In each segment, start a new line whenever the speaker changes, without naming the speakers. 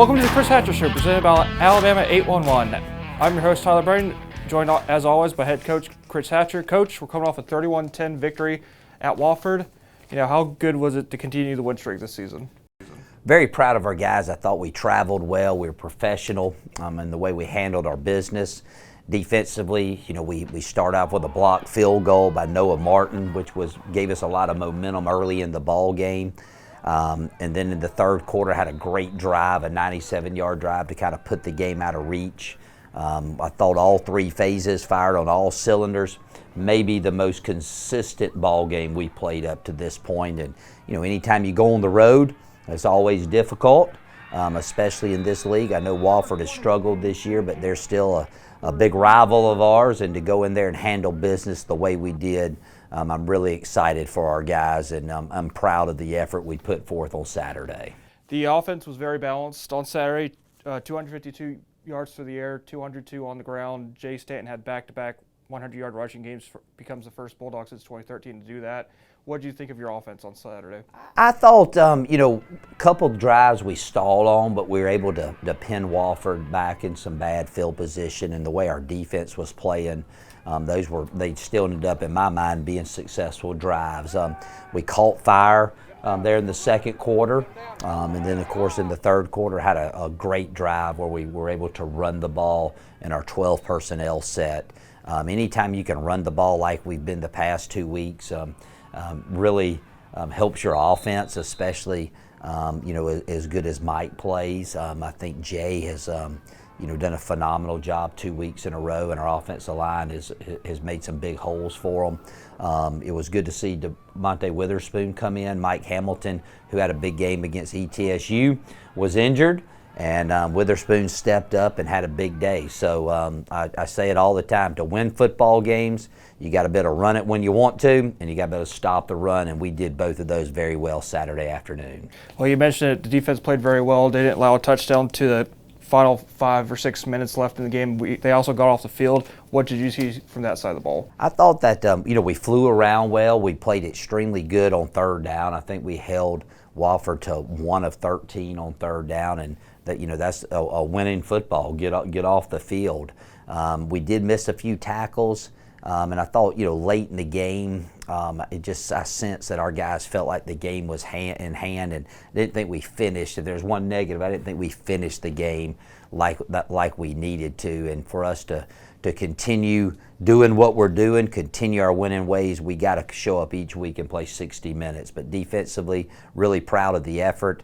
Welcome to the Chris Hatcher Show, presented by Alabama 811. I'm your host, Tyler Braden, joined as always by head coach Chris Hatcher. Coach, we're coming off a 31-10 victory at Wofford. How good was it to continue the win streak this season?
Very proud of our guys. I thought we traveled well. We were professional in the way we handled our business. Defensively, we start off with a blocked field goal by Noah Martin, which gave us a lot of momentum early in the ball game. And then in the third quarter, had a great drive, a 97-yard drive to kind of put the game out of reach. I thought all three phases fired on all cylinders. Maybe the most consistent ball game we played up to this point. And anytime you go on the road, it's always difficult, especially in this league. I know Wofford has struggled this year, but they're still a big rival of ours. And to go in there and handle business the way we did, I'm really excited for our guys, and I'm proud of the effort we put forth on Saturday.
The offense was very balanced on Saturday, 252 yards through the air, 202 on the ground. Jay Stanton had back-to-back 100-yard rushing games, becomes the first Bulldog since 2013 to do that. What did you think of your offense on Saturday?
I thought, a couple drives we stalled on, but we were able to pin Wofford back in some bad field position, and the way our defense was playing, they still ended up, in my mind, being successful drives. We caught fire there in the second quarter, and then, of course, in the third quarter, had a great drive where we were able to run the ball in our 12 personnel set. Anytime you can run the ball like we've been the past 2 weeks, really helps your offense, especially as good as Mike plays. I think Jay has done a phenomenal job 2 weeks in a row, and our offensive line has made some big holes for them. It was good to see DeMonte Witherspoon come in. Mike Hamilton, who had a big game against ETSU, was injured, and Witherspoon stepped up and had a big day. So I say it all the time, to win football games, you got to be able to run it when you want to, and you got to be able to stop the run, and we did both of those very well Saturday afternoon.
Well, you mentioned it, the defense played very well. They didn't allow a touchdown to the final 5 or 6 minutes left in the game. They also got off the field. What did you see from that side of the ball?
I thought that, we flew around well. We played extremely good on third down. I think we held Wofford to 1 of 13 on third down, and that's a winning football. Get off the field. We did miss a few tackles, and I thought late in the game, I sensed that our guys felt like the game was in hand, and I didn't think we finished. If there's one negative, I didn't think we finished the game like we needed to. And for us to continue doing what we're doing, continue our winning ways, we got to show up each week and play 60 minutes. But defensively, really proud of the effort.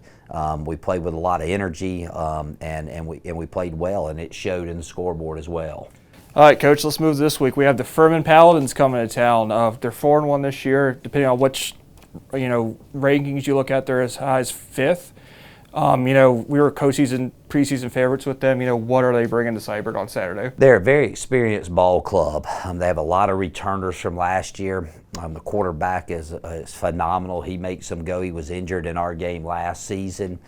We played with a lot of energy, and we played well, and it showed in the scoreboard as well.
All right, Coach, let's move this week. We have the Furman Paladins coming to town. They're 4-1 this year. Depending on which rankings you look at, they're as high as 5th. We were preseason favorites with them. What are they bringing to Samford on Saturday?
They're a very experienced ball club. They have a lot of returners from last year. The quarterback is phenomenal. He makes them go. He was injured in our game last season.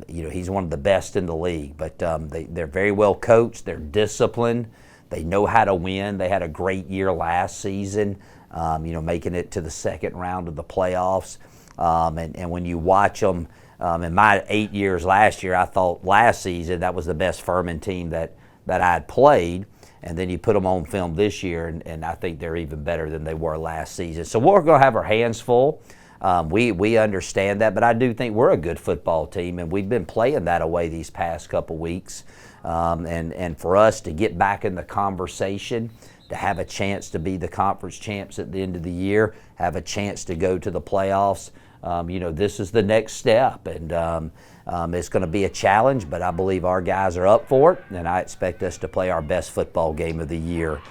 He's one of the best in the league. But they're very well coached. They're disciplined. They know how to win. They had a great year last season, making it to the second round of the playoffs. And when you watch them, in my 8 years last year, I thought last season that was the best Furman team that I had played. And then you put them on film this year, and I think they're even better than they were last season. So we're going to have our hands full. We understand that, but I do think we're a good football team, and we've been playing that away these past couple weeks. And for us to get back in the conversation, to have a chance to be the conference champs at the end of the year, have a chance to go to the playoffs, this is the next step. And it's going to be a challenge, but I believe our guys are up for it, and I expect us to play our best football game of the year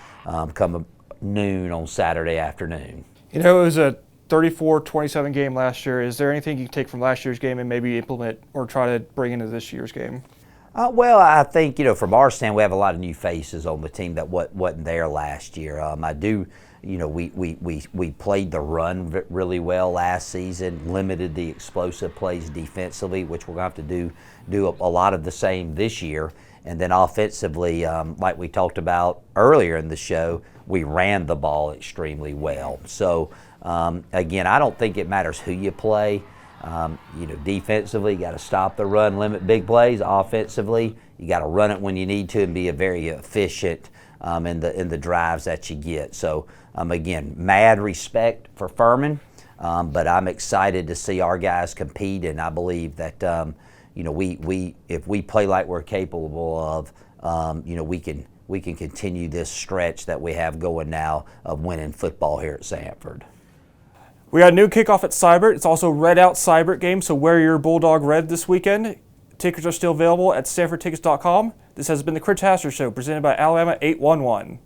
come noon on Saturday afternoon.
It was a 34-27 game last year. Is there anything you can take from last year's game and maybe implement or try to bring into this year's game?
Well, I think, from our stand, we have a lot of new faces on the team that wasn't there last year. I do, we played the run really well last season, limited the explosive plays defensively, which we're going to have to do a lot of the same this year. And then offensively, like we talked about earlier in the show, we ran the ball extremely well. So, again, I don't think it matters who you play. Defensively, you got to stop the run, limit big plays. Offensively, you got to run it when you need to and be a very efficient in the drives that you get. So again, mad respect for Furman, but I'm excited to see our guys compete, and I believe that we if we play like we're capable of, we can continue this stretch that we have going now of winning football here at Samford.
We got a new kickoff at Cybert. It's also Red Out Cybert game, so wear your Bulldog red this weekend. Tickets are still available at SamfordTickets.com. This has been the Chris Haster Show, presented by Alabama 811.